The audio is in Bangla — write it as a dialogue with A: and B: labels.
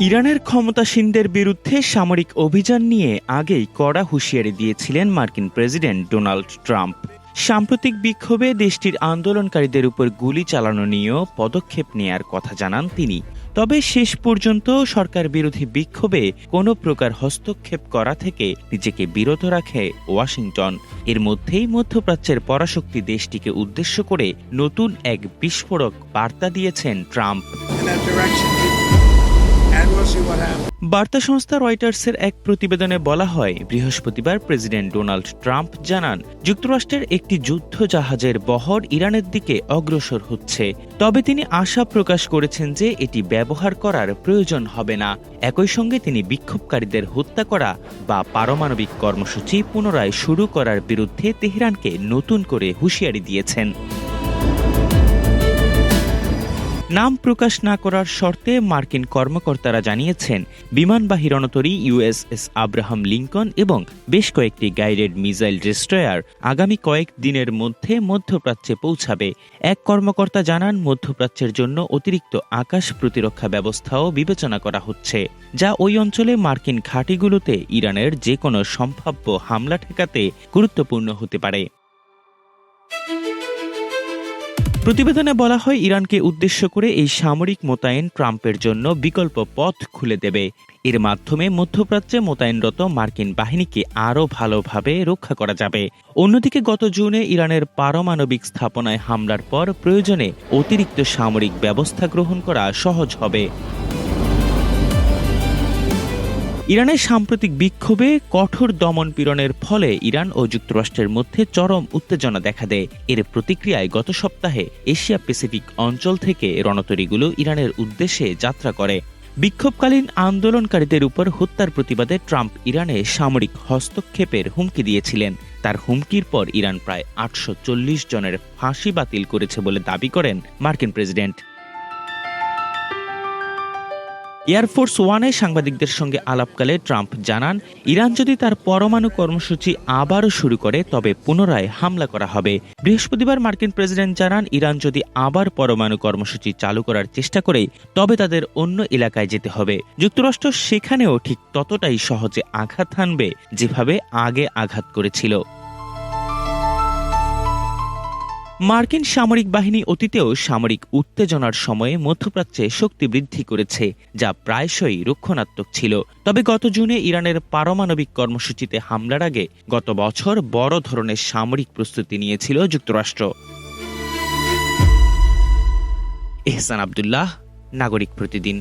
A: ইরানের ক্ষমতাসীনদের বিরুদ্ধে সামরিক অভিযান নিয়ে আগেই কড়া হুঁশিয়ারি দিয়েছিলেন মার্কিন প্রেসিডেন্ট ডোনাল্ড ট্রাম্প। সাম্প্রতিক বিক্ষোভে দেশটির আন্দোলনকারীদের উপর গুলি চালানো নিয়েও পদক্ষেপ নেয়ার কথা জানান তিনি। তবে শেষ পর্যন্ত সরকার বিরোধী বিক্ষোভে কোনো প্রকার হস্তক্ষেপ করা থেকে নিজেকে বিরত রাখে ওয়াশিংটন। এর মধ্যেই মধ্যপ্রাচ্যের পরাশক্তি দেশটিকে উদ্দেশ্য করে নতুন এক বিস্ফোরক বার্তা দিয়েছেন ট্রাম্প। বার্তা সংস্থা রয়টার্সের এক প্রতিবেদনে বলা হয়, বৃহস্পতিবার প্রেসিডেন্ট ডোনাল্ড ট্রাম্প জানান, যুক্তরাষ্ট্রের একটি যুদ্ধ জাহাজের বহর ইরানের দিকে অগ্রসর হচ্ছে। তবে তিনি আশা প্রকাশ করেছেন যে এটি ব্যবহার করার প্রয়োজন হবে না। একই সঙ্গে তিনি বিক্ষোভকারীদের হত্যা করা বা পারমাণবিক কর্মসূচি পুনরায় শুরু করার বিরুদ্ধে তেহরানকে নতুন করে হুঁশিয়ারি দিয়েছেন। নাম প্রকাশ না করার শর্তে মার্কিন কর্মকর্তারা জানিয়েছেন, বিমানবাহী রণতরী ইউএসএস আব্রাহাম লিঙ্কন এবং বেশ কয়েকটি গাইডেড মিসাইল ডেস্ট্রয়ার আগামী কয়েক দিনের মধ্যে মধ্যপ্রাচ্যে পৌঁছাবে। এক কর্মকর্তা জানান, মধ্যপ্রাচ্যের জন্য অতিরিক্ত আকাশ প্রতিরক্ষা ব্যবস্থাও বিবেচনা করা হচ্ছে, যা ওই অঞ্চলে মার্কিন ঘাঁটিগুলোতে ইরানের যে কোনো সম্ভাব্য হামলা ঠেকাতে গুরুত্বপূর্ণ হতে পারে। প্রতিবেদনে বলা হয়, ইরানকে উদ্দেশ্য করে এই সামরিক মোতায়েন ট্রাম্পের জন্য বিকল্প পথ খুলে দেবে। এর মাধ্যমে মধ্যপ্রাচ্যে মোতায়েনরত মার্কিন বাহিনীকে আরও ভালোভাবে রক্ষা করা যাবে। অন্যদিকে গত জুনে ইরানের পারমাণবিক স্থাপনায় হামলার পর প্রয়োজনে অতিরিক্ত সামরিক ব্যবস্থা গ্রহণ করা সহজ হবে। ইরানের সাম্প্রতিক বিক্ষোভে কঠোর দমনপীড়নের ফলে ইরান ও যুক্তরাষ্ট্রের মধ্যে চরম উত্তেজনা দেখা দেয়। এর প্রতিক্রিয়ায় গত সপ্তাহে এশিয়া প্যাসিফিক অঞ্চল থেকে রণতরীগুলো ইরানের উদ্দেশ্যে যাত্রা করে। বিক্ষোভকালীন আন্দোলনকারীদের উপর হত্যার প্রতিবাদে ট্রাম্প ইরানে সামরিক হস্তক্ষেপের হুমকি দিয়েছিলেন। তার হুমকির পর ইরান প্রায় 840 জনের ফাঁসি বাতিল করেছে বলে দাবি করেন মার্কিন প্রেসিডেন্ট। এয়ারফোর্স ওয়ানে সাংবাদিকদের সঙ্গে আলাপকালে ট্রাম্প জানান, ইরান যদি তার পরমাণু কর্মসূচি আবারও শুরু করে তবে পুনরায় হামলা করা হবে। বৃহস্পতিবার মার্কিন প্রেসিডেন্ট জানান, ইরান যদি আবার পরমাণু কর্মসূচি চালু করার চেষ্টা করে তবে তাদের অন্য এলাকায় যেতে হবে। যুক্তরাষ্ট্র সেখানেও ঠিক ততটাই সহজে আঘাত হানবে যেভাবে আগে আঘাত করেছিল। মার্কিন সামরিক বাহিনী অতীতেও সামরিক উত্তেজনার সময়ে মধ্যপ্রাচ্যে শক্তি বৃদ্ধি করেছে, যা প্রায়শই রক্ষণাত্মক ছিল। তবে গত জুনে ইরানের পারমাণবিক কর্মসূচিতে হামলার আগে গত বছর বড় ধরনের সামরিক প্রস্তুতি নিয়েছিল যুক্তরাষ্ট্র। এহসান আব্দুল্লাহ, নাগরিক প্রতিদিন।